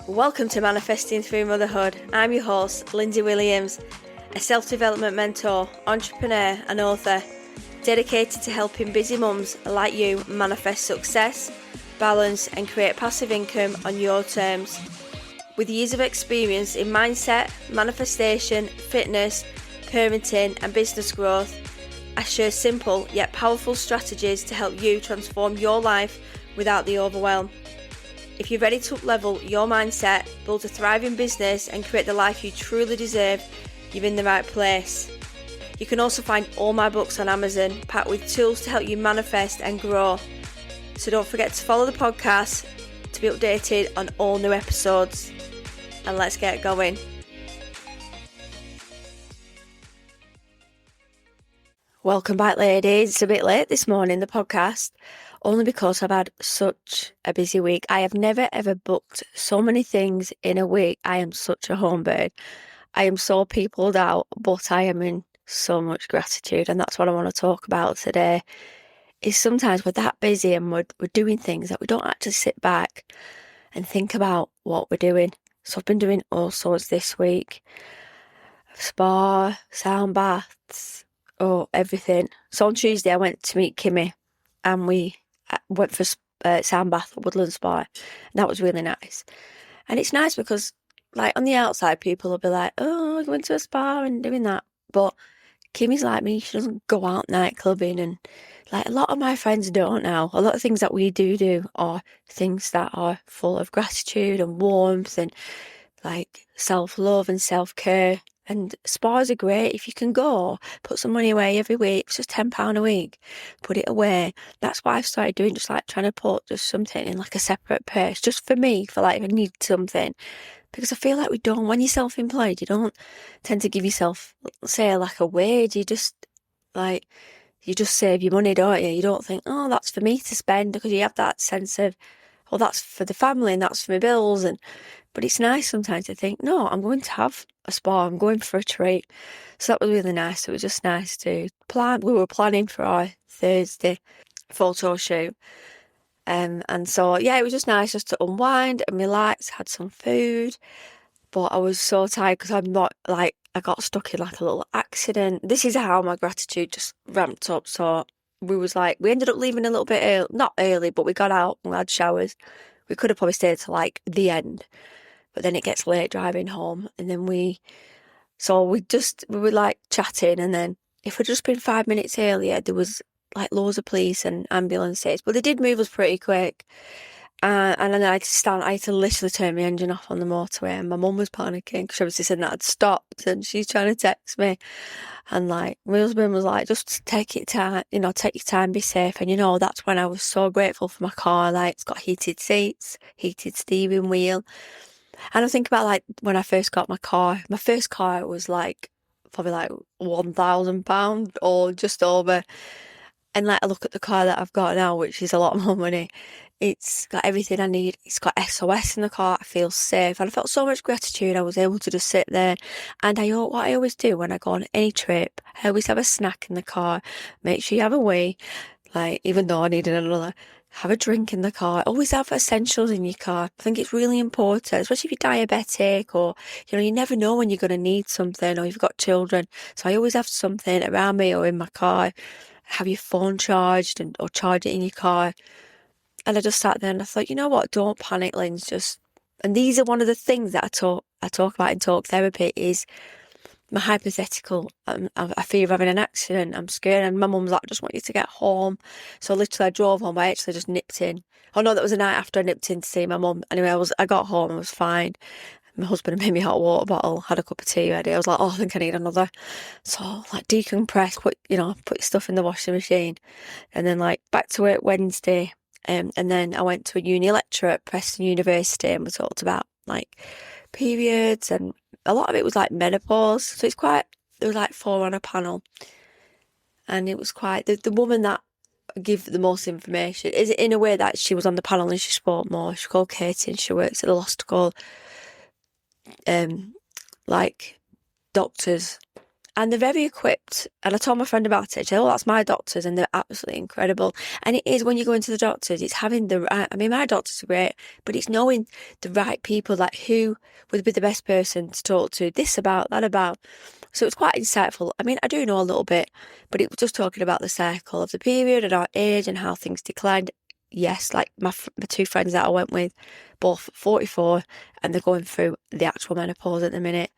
Welcome to Manifesting Through Motherhood. I'm your host, Lindsay Williams, a self-development mentor, entrepreneur and author, dedicated to helping busy mums like you manifest success, balance and create passive income on your terms. With years of experience in mindset, manifestation, fitness, parenting and business growth, I share simple yet powerful strategies to help you transform your life without the overwhelm. If you're ready to up-level your mindset, build a thriving business and create the life you truly deserve, you're in the right place. You can also find all my books on Amazon, packed with tools to help you manifest and grow. So don't forget to follow the podcast to be updated on all new episodes. And let's get going. Welcome back, ladies. It's a bit late this morning, the podcast, only because I've had such a busy week. I have never ever booked so many things in a week. I am such a homebird. I am so peopled out, but I am in so much gratitude, and that's what I want to talk about today. Is sometimes we're that busy and we're doing things that we don't actually sit back and think about what we're doing. So I've been doing all sorts this week. Spa, sound baths, everything. So on Tuesday I went to meet Kimmy and we went for sound bath at Woodland Spa. And that was really nice. And it's nice because like on the outside people will be like, oh, I went to a spa and doing that. But Kimmy's like me, she doesn't go out night clubbing, and like a lot of my friends don't now. A lot of things that we do are things that are full of gratitude and warmth and like self-love and self-care. And spas are great. If you can go, put some money away every week. It's just £10 a week. Put it away. That's what I've started doing, just like trying to put just something in like a separate purse, just for me, for like if I need something. Because I feel like we don't, when you're self-employed, you don't tend to give yourself, say, like a wage. You just save your money, don't you? You don't think, oh, that's for me to spend, because you have that sense of, well, that's for the family and that's for my bills. But it's nice sometimes to think, no, I'm going to have a spa, I'm going for a treat. So that was really nice. It was just nice to plan. We were planning for our Thursday photo shoot. And so, yeah, it was just nice just to unwind and relax, had some food. But I was so tired because I'm not, like, I got stuck in like a little accident. This is how my gratitude just ramped up. So we ended up leaving a little bit early, not early, but we got out and we had showers. We could have probably stayed to like the end. But then it gets late driving home, and then we were like chatting, and then if we'd just been 5 minutes earlier, there was like loads of police and ambulances, but they did move us pretty quick. And then I had to literally turn my engine off on the motorway, and my mum was panicking because she obviously said that I'd stopped, and she's trying to text me. And like my husband was like, just take your time, be safe. And that's when I was so grateful for my car. Like, it's got heated seats, heated steering wheel. And I think about like when I first got my car. My first car was like probably like £1,000 or just over. And like I look at the car that I've got now, which is a lot more money. It's got everything I need. It's got SOS in the car. I feel safe. And I felt so much gratitude. I was able to just sit there. And what I always do when I go on any trip, I always have a snack in the car. Make sure you have a wee. Like, even though I needed another, have a drink in the car. Always have essentials in your car. I think it's really important, especially if you're diabetic or, you never know when you're going to need something, or you've got children. So I always have something around me or in my car. Have your phone charged or charge it in your car. And I just sat there and I thought, you know what? Don't panic, Linz. And these are one of the things that I talk about in talk therapy is my hypothetical. I fear of having an accident. I'm scared. And my mum's like, I just want you to get home. So literally I drove home. I actually just nipped in. Oh no, that was the night after I nipped in to see my mum. Anyway, I got home. I was fine. My husband made me a hot water bottle, had a cup of tea ready. I was like, oh, I think I need another. So like decompress, put your stuff in the washing machine. And then like back to work Wednesday. And then I went to a uni lecture at Preston University, and we talked about like periods, and a lot of it was like menopause. So there was like 4 on a panel. And it was quite, the woman that gave the most information is in a way that she was on the panel and she spoke more. She's called Katie and she works at the law school, like doctors And they're very equipped. And I told my friend about it. She said, oh, that's my doctors. And they're absolutely incredible. And it is when you go into the doctors, it's having the right, I mean, my doctors are great, but it's knowing the right people, like who would be the best person to talk to, this about, that about. So it's quite insightful. I mean, I do know a little bit, but it was just talking about the cycle of the period and our age and how things declined. Yes, like my two friends that I went with, both 44, and they're going through the actual menopause at the minute.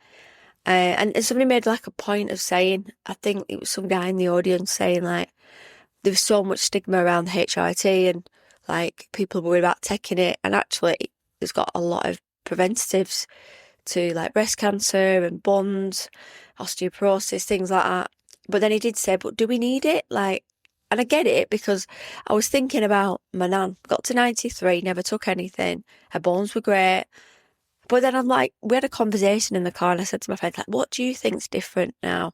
And somebody made like a point of saying, I think it was some guy in the audience saying like, there's so much stigma around HRT and like people worry about taking it. And actually, it's got a lot of preventatives to like breast cancer and bonds, osteoporosis, things like that. But then he did say, but do we need it? Like, and I get it because I was thinking about my nan, got to 93, never took anything. Her bones were great. But then I'm like, we had a conversation in the car and I said to my friend, like, what do you think's different now?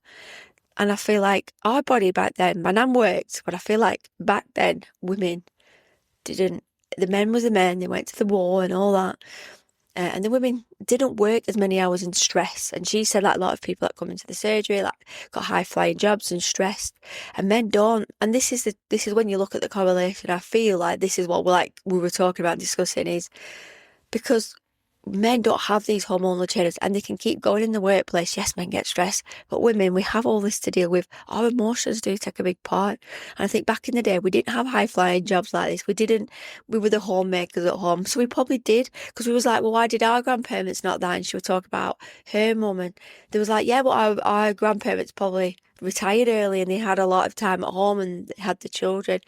And I feel like our body back then, my nan worked, but I feel like back then women didn't, the men was the men, they went to the war and all that. And the women didn't work as many hours in stress. And she said like a lot of people that come into the surgery, like got high flying jobs and stressed, and men don't. And this is when you look at the correlation, I feel like this is what we were talking about discussing is because men don't have these hormonal changes and they can keep going in the workplace. Yes, men get stressed, but women, we have all this to deal with. Our emotions do take a big part. And I think back in the day, we didn't have high flying jobs like this. We were the homemakers at home. So we probably did, because we was like, well, why did our grandparents not that? And she would talk about her mum and there was like, yeah, but our grandparents probably retired early and they had a lot of time at home and they had the children.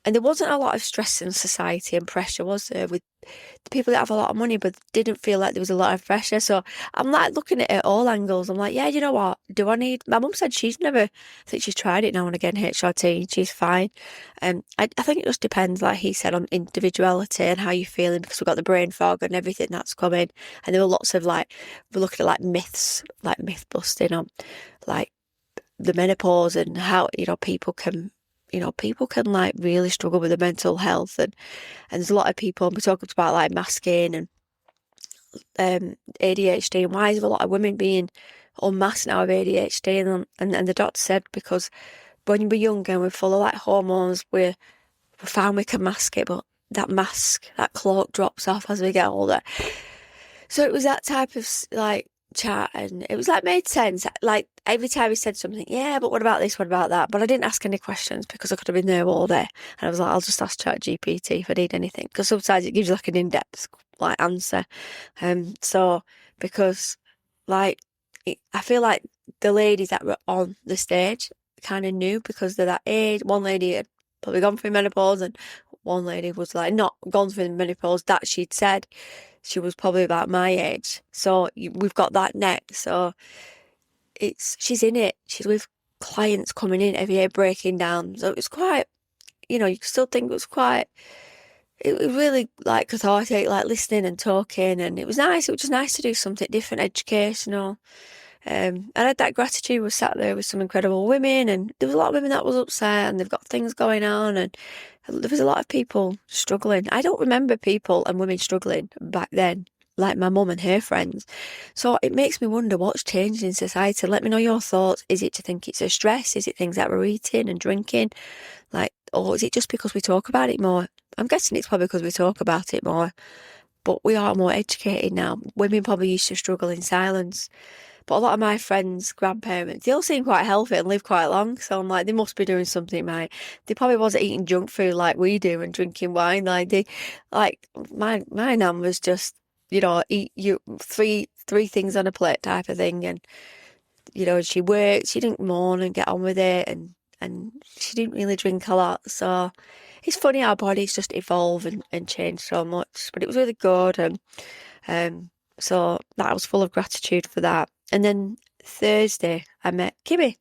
And there wasn't a lot of stress in society and pressure, was there, with the people that have a lot of money, but didn't feel like there was a lot of pressure. So I'm like looking at it at all angles. I'm like, yeah, you know what? Do I need? My mum said I think she's tried it now and again, HRT, and she's fine. I think it just depends, like he said, on individuality and how you're feeling because we've got the brain fog and everything that's coming. And there were lots of like, we're looking at like myths, like myth busting on like the menopause and how, people can like really struggle with the mental health and there's a lot of people, we talked about like masking and ADHD and why is there a lot of women being unmasked now with ADHD and the doctor said because when we're younger and we're full of like hormones we found we can mask it but that cloak drops off as we get older. So it was that type of like chat and it was like made sense. Like every time he said something, yeah, but what about this, what about that? But I didn't ask any questions because I could have been there all day. And I was like, I'll just ask ChatGPT if I need anything because sometimes it gives you like an in-depth like answer. So because like I feel like the ladies that were on the stage kind of knew because they're that age. One lady had probably gone through menopause and one lady was like not gone through menopause that she'd said she was probably about my age. So we've got that next. So she's in it. She's with clients coming in every year breaking down. So it was quite, you can still think it was really like cathartic, like listening and talking. And it was nice. It was just nice to do something different, educational. And I had that gratitude. Was sat there with some incredible women and there was a lot of women that was upset and they've got things going on and there was a lot of people struggling. I don't remember people and women struggling back then, like my mum and her friends. So it makes me wonder what's changed in society. Let me know your thoughts. Is it to think it's a stress? Is it things that we're eating and drinking? Or is it just because we talk about it more? I'm guessing it's probably because we talk about it more. But we are more educated now. Women probably used to struggle in silence. But a lot of my friends' grandparents, they all seem quite healthy and live quite long. So I'm like, they must be doing something right. They probably wasn't eating junk food like we do and drinking wine. My nan was just, eat you three things on a plate type of thing. And, she worked, she didn't mourn and get on with it. And she didn't really drink a lot. So it's funny how bodies just evolve and change so much. But it was really good. So that I was full of gratitude for that. And then Thursday, I met Kimmy.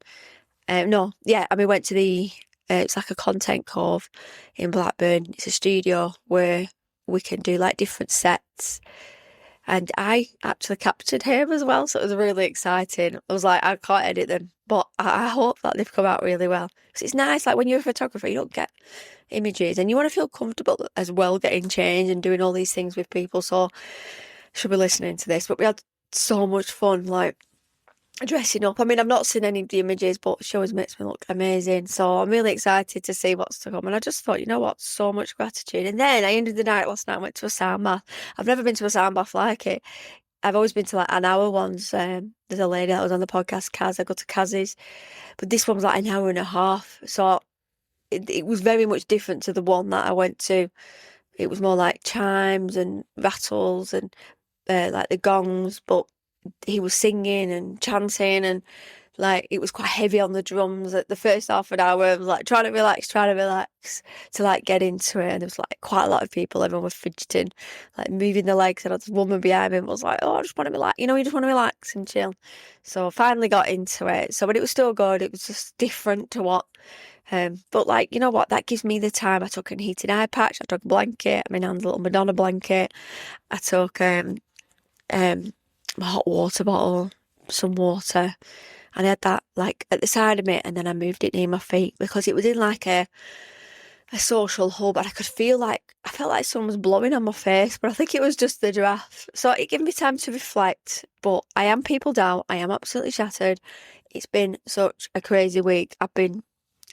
We went to it's like a content cove in Blackburn. It's a studio where we can do like different sets. And I actually captured her as well. So it was really exciting. I was like, I can't edit them, but I hope that they've come out really well. Because it's nice, like when you're a photographer, you don't get images and you want to feel comfortable as well getting changed and doing all these things with people. So should be listening to this, but we had so much fun. Like dressing up. I mean, I've not seen any of the images, but she always makes me look amazing. So I'm really excited to see what's to come. And I just thought, you know what, so much gratitude. And then I ended the night last night, I went to a sound bath. I've never been to a sound bath like it. I've always been to like an hour ones. There's a lady that was on the podcast, Kaz. I go to Kaz's, but this one was like an hour and a half. So it was very much different to the one that I went to. It was more like chimes and rattles and like the gongs, but he was singing and chanting, and like it was quite heavy on the drums at the first half an hour. I was like trying to relax to like get into it. And there was like quite a lot of people, everyone was fidgeting, like moving their legs. And this woman behind me was like, oh, I just want to relax, you just want to relax and chill. So I finally got into it. So, but it was still good. It was just different to what but like, you know what, that gives me the time. I took a heated eye patch, I took a blanket, my nan's little Madonna blanket, I took a hot water bottle, some water, and I had that like at the side of me, and then I moved it near my feet because it was in like a social hub, and I felt like someone was blowing on my face, but I think it was just the draft. So it gave me time to reflect. But I am peopled out, I am absolutely shattered. It's been such a crazy week. I've been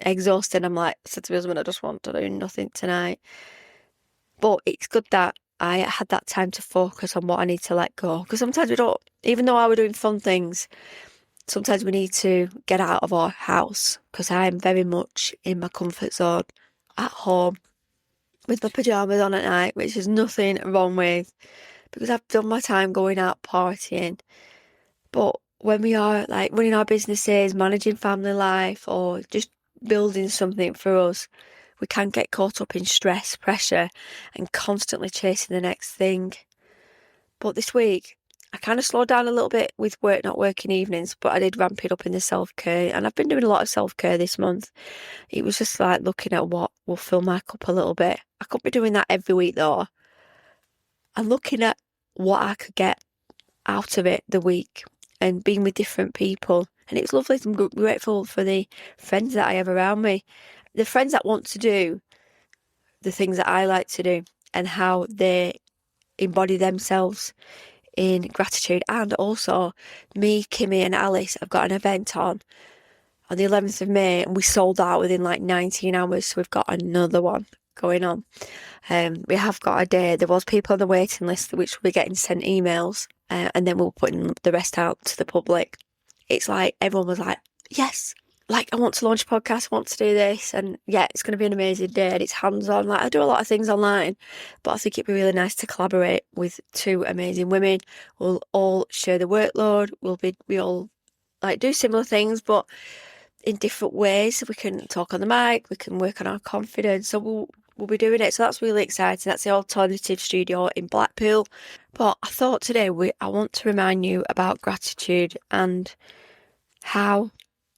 exhausted. I'm like, I said to my husband, I just want to do nothing tonight. But it's good that I had that time to focus on what I need to let go. Because sometimes we don't, even though I were doing fun things, sometimes we need to get out of our house. Because I am very much in my comfort zone at home with my pyjamas on at night, which is nothing wrong with, because I've done my time going out partying. But when we are like running our businesses, managing family life, or just building something for us, we can get caught up in stress, pressure, and constantly chasing the next thing. But this week, I kind of slowed down a little bit with work, not working evenings, but I did ramp it up in the self-care. And I've been doing a lot of self-care this month. It was just like looking at what will fill my cup a little bit. I could be doing that every week though. And looking at what I could get out of it the week and being with different people. And it was lovely. I'm grateful for the friends that I have around me, the friends that want to do the things that I like to do, and how they embody themselves in gratitude. And also, me, Kimmy, and Alice have got an event on the 11th of May, and we sold out within like 19 hours. So we've got another one going on. We have got a day. There was people on the waiting list, which we're getting sent emails, and then we'll put the rest out to the public. It's like everyone was like, yes, like I want to launch a podcast, I want to do this, and yeah, it's going to be an amazing day. And it's hands-on. Like I do a lot of things online, but I think it'd be really nice to collaborate with two amazing women. We'll all share the workload. We all like do similar things, but in different ways. So we can talk on the mic, we can work on our confidence. So we'll be doing it. So that's really exciting. That's the alternative studio in Blackpool. But I thought today I want to remind you about gratitude and how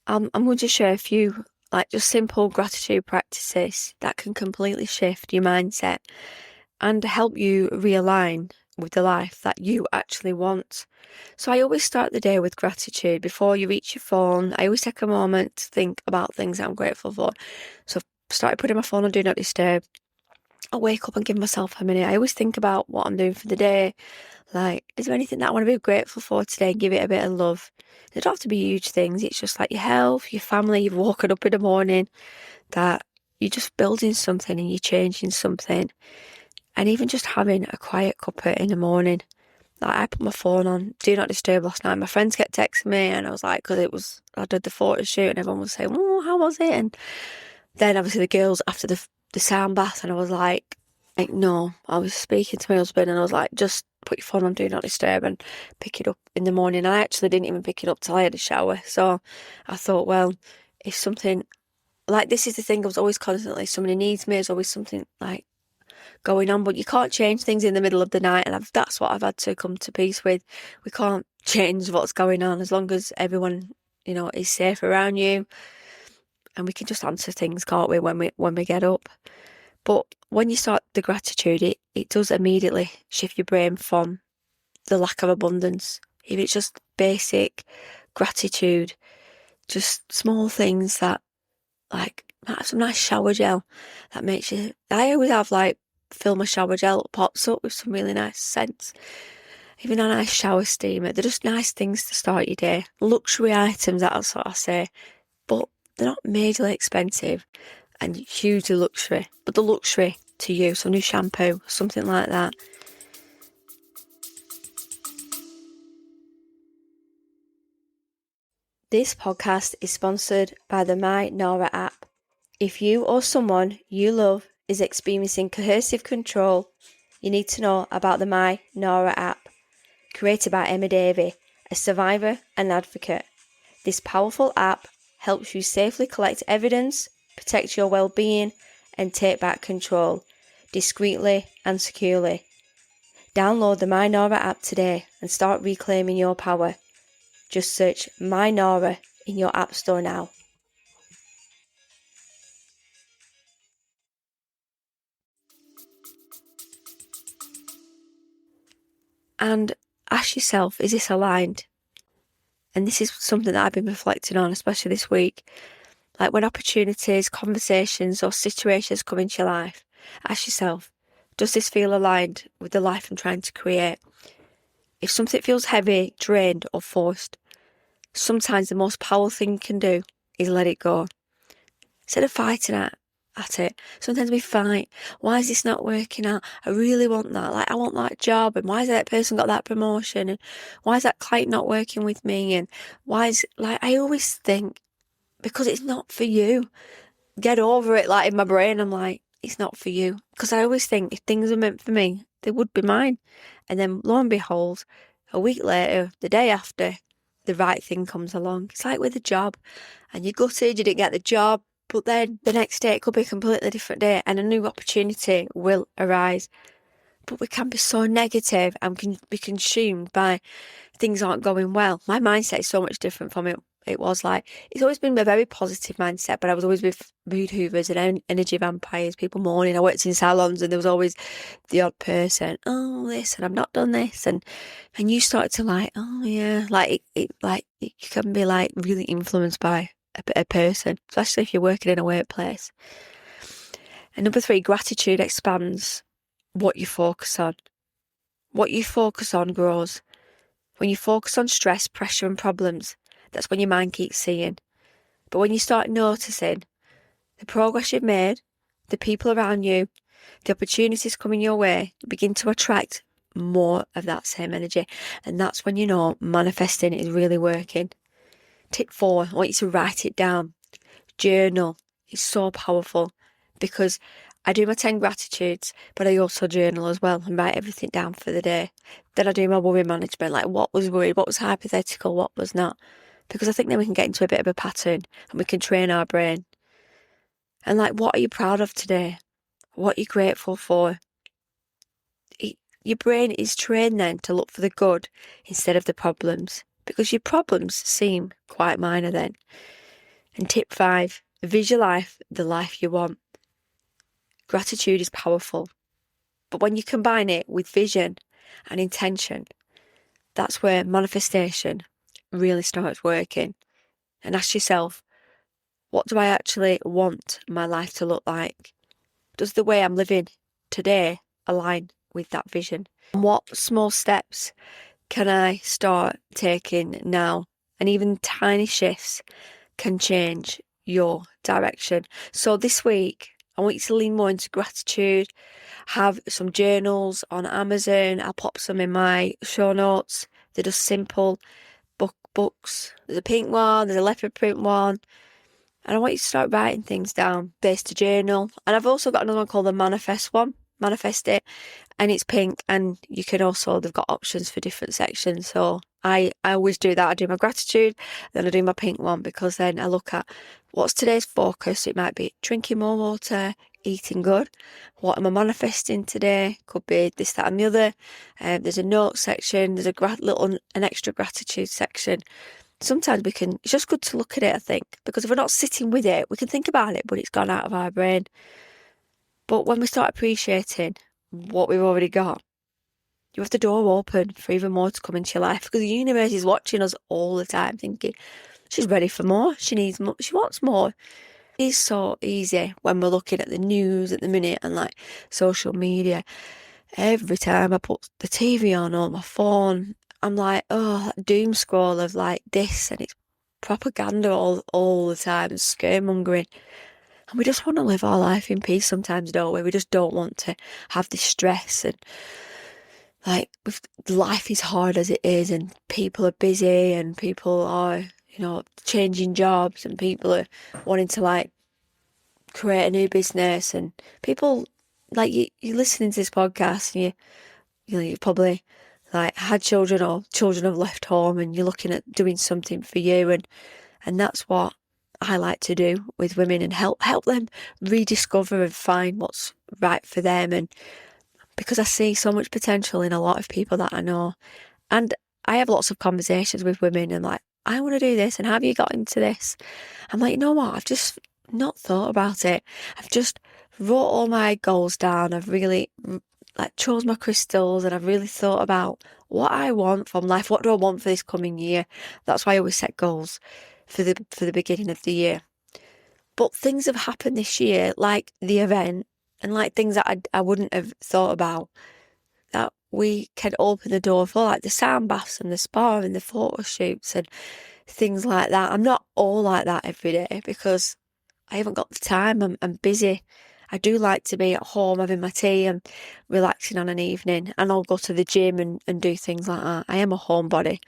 I'm going to share a few like just simple gratitude practices that can completely shift your mindset and help you realign with the life that you actually want. So I always start the day with gratitude. Before you reach your phone, I always take a moment to think about things that I'm grateful for. So I've started putting my phone on Do Not Disturb. I wake up and give myself a minute. I always think about what I'm doing for the day. Like, is there anything that I want to be grateful for today? Give it a bit of love. They don't have to be huge things. It's just like your health, your family. You've woken up in the morning, that you're just building something and you're changing something. And even just having a quiet cuppa in the morning. Like I put my phone on Do Not Disturb last night. My friends kept texting me, and I was like, because I did the photo shoot, and everyone was saying, oh, how was it? And then obviously the girls after the sound bath, and I was like, no, I was speaking to my husband, and I was like, just put your phone on Do Not Disturb and pick it up in the morning. And I actually didn't even pick it up till I had a shower. So I thought, well, if something like this is the thing, I was always constantly, somebody needs me, there's always something like going on, but you can't change things in the middle of the night, and that's what I've had to come to peace with. We can't change what's going on as long as everyone, is safe around you, and we can just answer things, can't we, when we get up. But when you start the gratitude, it does immediately shift your brain from the lack of abundance. If it's just basic gratitude, just small things that, like, might have some nice shower gel that makes you. I always have like fill my shower gel pots up with some really nice scents. even a nice shower steamer. They're just nice things to start your day. Luxury items, that's what I say. But they're not majorly expensive and hugely luxury. But the luxury to you, some new shampoo, something like that. This podcast is sponsored by the My Nora app. If you or someone you love is experiencing coercive control, you need to know about the My Nora app. Created by Emma Davey, a survivor and advocate. This powerful app helps you safely collect evidence, protect your well-being, and take back control, discreetly and securely. Download the My Nora app today and start reclaiming your power. Just search My Nora in your app store now. And ask yourself, is this aligned? And this is something that I've been reflecting on, especially this week. Like when opportunities, conversations, or situations come into your life, ask yourself, does this feel aligned with the life I'm trying to create? If something feels heavy, drained, or forced, sometimes the most powerful thing you can do is let it go. Instead of fighting at it, sometimes we fight. Why is this not working out? I really want that. Like, I want that job. And why has that person got that promotion? And why is that client not working with me? And why is, like, I always think, because it's not for you. Get over it. Like in my brain, I'm like, it's not for you. Because I always think if things are meant for me, they would be mine. And then lo and behold, a week later, the day after, the right thing comes along. It's like with a job. And you're gutted, you didn't get the job. But then the next day, it could be a completely different day and a new opportunity will arise. But we can be so negative and can be consumed by things aren't going well. My mindset is so much different from it. It was like, it's always been a very positive mindset, but I was always with mood hoovers and energy vampires, people moaning. I worked in salons and there was always the odd person, oh, this, and I've not done this. And you start to like, oh yeah, like it you can be like really influenced by a person, especially if you're working in a workplace. And number 3, gratitude expands what you focus on. What you focus on grows. When you focus on stress, pressure and problems, that's when your mind keeps seeing. But when you start noticing the progress you've made, the people around you, the opportunities coming your way, you begin to attract more of that same energy. And that's when you know manifesting is really working. Tip 4, I want you to write it down. Journal is so powerful because I do my 10 gratitudes, but I also journal as well and write everything down for the day. Then I do my worry management, like what was worried, what was hypothetical, what was not. Because I think then we can get into a bit of a pattern and we can train our brain. And like, what are you proud of today? What are you grateful for? Your brain is trained then to look for the good instead of the problems because your problems seem quite minor then. And tip 5, visualize the life you want. Gratitude is powerful, but when you combine it with vision and intention, that's where manifestation really starts working. And ask yourself, what do I actually want my life to look like? Does the way I'm living today align with that vision? And what small steps can I start taking now? And even tiny shifts can change your direction. So this week, I want you to lean more into gratitude, have some journals on Amazon. I'll pop some in my show notes. They're just simple books. There's a pink one, there's a leopard print one. And I want you to start writing things down based a journal. And I've also got another one called the Manifest one. Manifest it. And it's pink. And you can also, they've got options for different sections. So I always do that. I do my gratitude, then I do my pink one because then I look at what's today's focus. It might be drinking more water, eating good. What am I manifesting today? Could be this, that and the other. There's a note section. There's an extra gratitude section. Sometimes it's just good to look at it, I think, because if we're not sitting with it, we can think about it, but it's gone out of our brain. But when we start appreciating what we've already got, you have the door open for even more to come into your life because the universe is watching us all the time thinking, she's ready for more, she needs more, she wants more. It's so easy when we're looking at the news at the minute and like social media every time I put the TV on or my phone, I'm like, oh, that doom scroll of like this, and it's propaganda all the time, and scaremongering. And we just want to live our life in peace sometimes, don't we? We just don't want to have this stress, and like life is hard as it is, and people are busy, and people are, changing jobs, and people are wanting to like create a new business, and people like you're listening to this podcast, and you've probably like had children, or children have left home, and you're looking at doing something for you, and that's what I like to do with women, and help them rediscover and find what's right for them. And because I see so much potential in a lot of people that I know, and I have lots of conversations with women, and like, I want to do this, and how have you got into this? I'm like, you know what? I've just not thought about it. I've just wrote all my goals down. I've really like chose my crystals, and I've really thought about what I want from life. What do I want for this coming year? That's why I always set goals for the beginning of the year. But things have happened this year, like the event, and like things that I wouldn't have thought about, that we can open the door for, like the sound baths and the spa and the photo shoots and things like that. I'm not all like that every day because I haven't got the time. I'm busy. I do like to be at home having my tea and relaxing on an evening, and I'll go to the gym and do things like that. I am a homebody,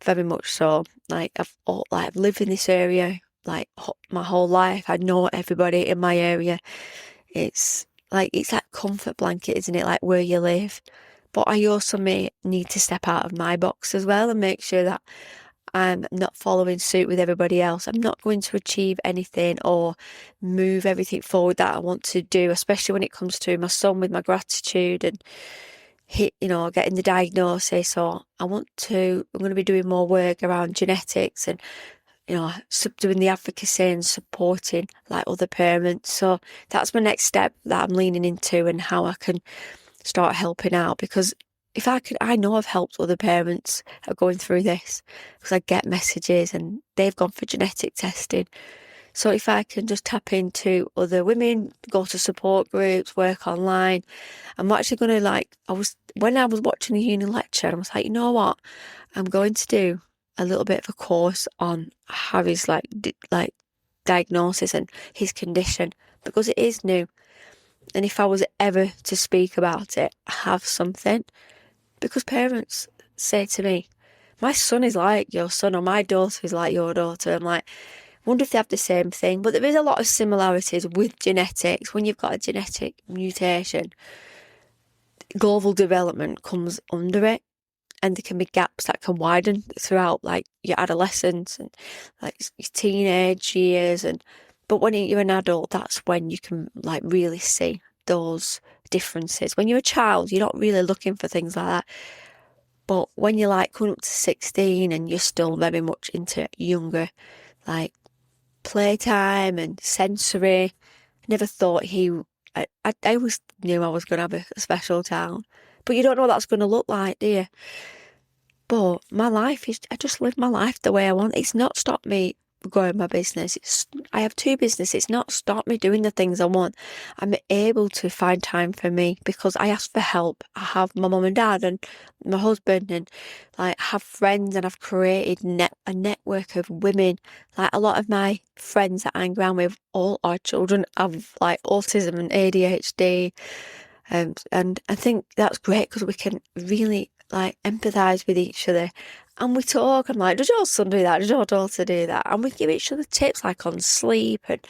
very much so. Like I've lived in this area like my whole life. I know everybody in my area. It's that comfort blanket, isn't it? Like where you live. But I also may need to step out of my box as well and make sure that I'm not following suit with everybody else. I'm not going to achieve anything or move everything forward that I want to do, especially when it comes to my son with my gratitude and getting the diagnosis. So I'm going to be doing more work around genetics and, doing the advocacy and supporting like other parents. So that's my next step that I'm leaning into, and how I can start helping out, because I know I've helped other parents who are going through this, because I get messages and they've gone for genetic testing. So if I can just tap into other women, go to support groups, work online, I'm actually going to when I was watching the uni lecture, I was like, you know what? I'm going to do a little bit of a course on Harry's diagnosis and his condition, because it is new. And if I was ever to speak about it, I have something. Because parents say to me, my son is like your son, or my daughter is like your daughter. I'm like, I wonder if they have the same thing. But there is a lot of similarities with genetics. When you've got a genetic mutation, global development comes under it. And there can be gaps that can widen throughout like your adolescence and like your teenage years. But when you're an adult, that's when you can like really see those differences. When you're a child, you're not really looking for things like that. But when you're like coming up to 16 and you're still very much into younger, like playtime and sensory, I never thought I always knew I was going to have a special child. But you don't know what that's going to look like, do you? But my life I just live my life the way I want. It's not stopped me growing my business. I have two businesses. It's not stopped me doing the things I want. I'm able to find time for me because I ask for help. I have my mum and dad and my husband, and like have friends, and I've created a network of women. Like a lot of my friends that I hang around with, all our children have like autism and ADHD. And I think that's great because we can really like empathise with each other, and we talk. I'm like, does your son do that? Does your daughter do that? And we give each other tips like on sleep and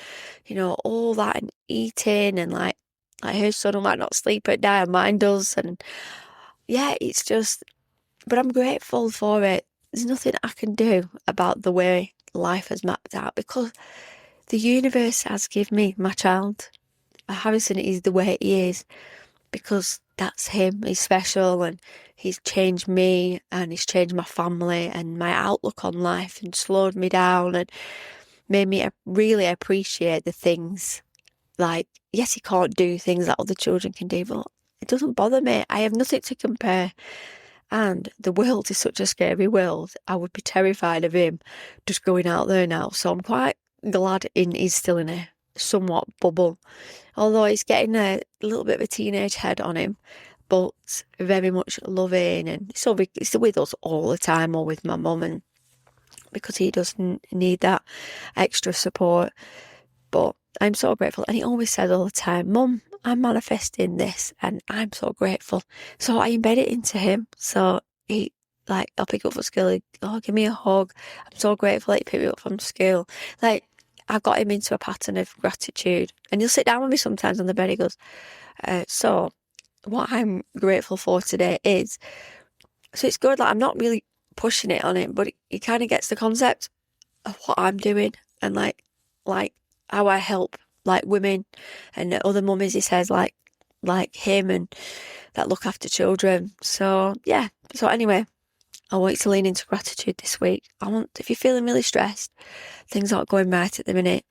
all that, and eating, and like her son might not sleep at night and mine does, and yeah, it's just. But I'm grateful for it. There's nothing I can do about the way life has mapped out, because the universe has given me my child. Harrison is the way he is because that's him. He's special, and he's changed me, and he's changed my family and my outlook on life, and slowed me down and made me really appreciate the things. Like, yes, he can't do things that other children can do, but it doesn't bother me. I have nothing to compare. And the world is such a scary world. I would be terrified of him just going out there now. So I'm quite glad he's still in a somewhat bubble. Although he's getting a little bit of a teenage head on him. but very much loving, and it's with us all the time, or with my mum, and because he doesn't need that extra support. But I'm so grateful, and he always says all the time, Mum, I'm manifesting this, and I'm so grateful. So I embed it into him. So he, like, I'll pick up from school, oh, give me a hug. I'm so grateful that you picked me up from school. Like, I've got him into a pattern of gratitude, and he'll sit down with me sometimes on the bed. He goes, so what I'm grateful for today is, so it's good. Like, I'm not really pushing it on him, but he kind of gets the concept of what I'm doing, and like how I help like women and other mummies, he says, like him, and that look after children. So yeah. So anyway, I want you to lean into gratitude this week. If you're feeling really stressed, things aren't going right at the minute,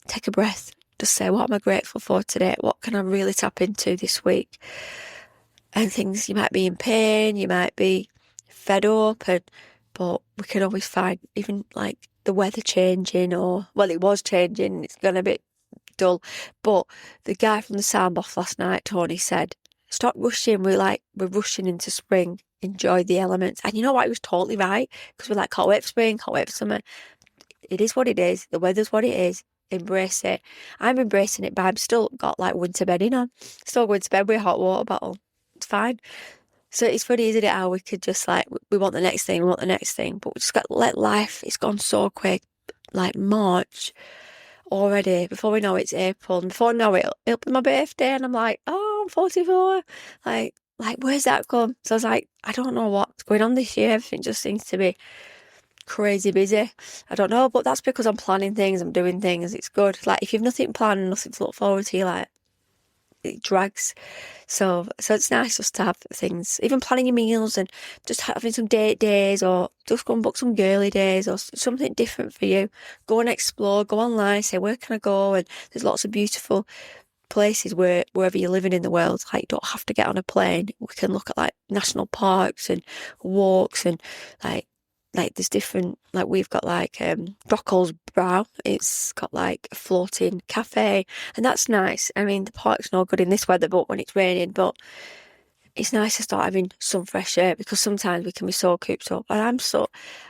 take a breath. Just say, what am I grateful for today? What can I really tap into this week? And things, you might be in pain, you might be fed up, but we can always find, even like the weather changing, or, well, it was changing, it's gone a bit dull. But the guy from the sound off last night, Tony, said, stop rushing. We're rushing into spring. Enjoy the elements. And you know what? He was totally right, because we're like, can't wait for spring, can't wait for summer. It is what it is. The weather's what it is. Embrace it. I'm embracing it, but I've still got like winter bedding on. Still going to bed with a hot water bottle. It's fine. So it's funny, isn't it, how we could just like, we want the next thing, but we just got to let life, it's gone so quick. Like March already, before we know it's April, and before I know it'll be my birthday, and I'm like, oh, I'm 44. Like where's that gone? So I was like, I don't know what's going on this year. Everything just seems to be crazy busy. I don't know, but that's because I'm planning things, I'm doing things. It's good. Like, if you've nothing planned and nothing to look forward to, like, it drags. So it's nice just to have things, even planning your meals and just having some date days, or just go and book some girly days, or something different for you. Go and explore, go online, say, where can I go? And there's lots of beautiful places wherever you're living in the world. Like, you don't have to get on a plane. We can look at like national parks and walks, and like there's different, like we've got like Brockles Brow, it's got like a floating cafe, and that's nice. I mean, the park's no good in this weather, but when it's raining, but it's nice to start having some fresh air, because sometimes we can be so cooped up, and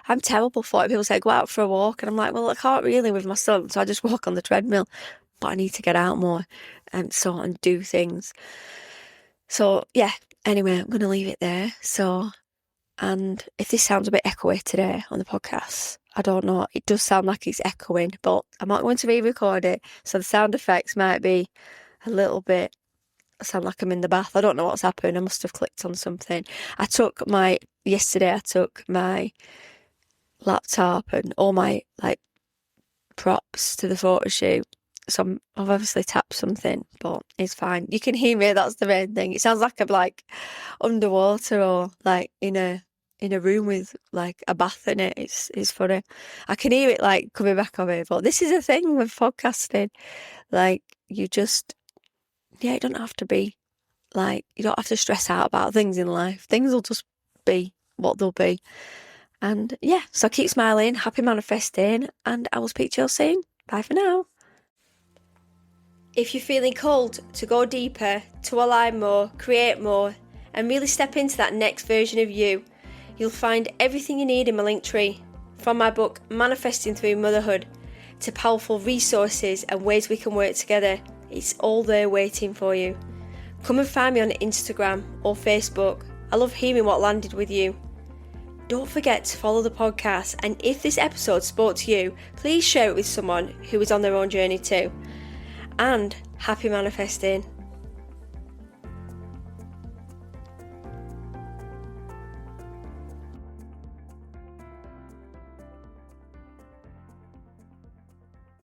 I'm terrible for it. People say go out for a walk, and I'm like, well, I can't really with my son, so I just walk on the treadmill, but I need to get out more and do things. So yeah, anyway, I'm going to leave it there. So, and if this sounds a bit echoey today on the podcast, I don't know. It does sound like it's echoing, but I'm not going to re-record it. So the sound effects might be a little bit, I sound like I'm in the bath. I don't know what's happened. I must have clicked on something. Yesterday I took my laptop and all my like props to the photo shoot. So I've obviously tapped something, but it's fine. You can hear me. That's the main thing. It sounds like I'm like underwater, or like in a room with like a bath in it. It's funny. I can hear it like coming back on me. But this is a thing with podcasting. Like, you just, yeah, you don't have to be like, you don't have to stress out about things in life. Things will just be what they'll be. And yeah, so keep smiling, happy manifesting, and I will speak to you all soon. Bye for now. If you're feeling called to go deeper, to align more, create more, and really step into that next version of you, you'll find everything you need in my link tree. From my book, Manifesting Through Motherhood, to powerful resources and ways we can work together. It's all there waiting for you. Come and find me on Instagram or Facebook. I love hearing what landed with you. Don't forget to follow the podcast, and if this episode spoke to you, please share it with someone who is on their own journey too. And happy manifesting.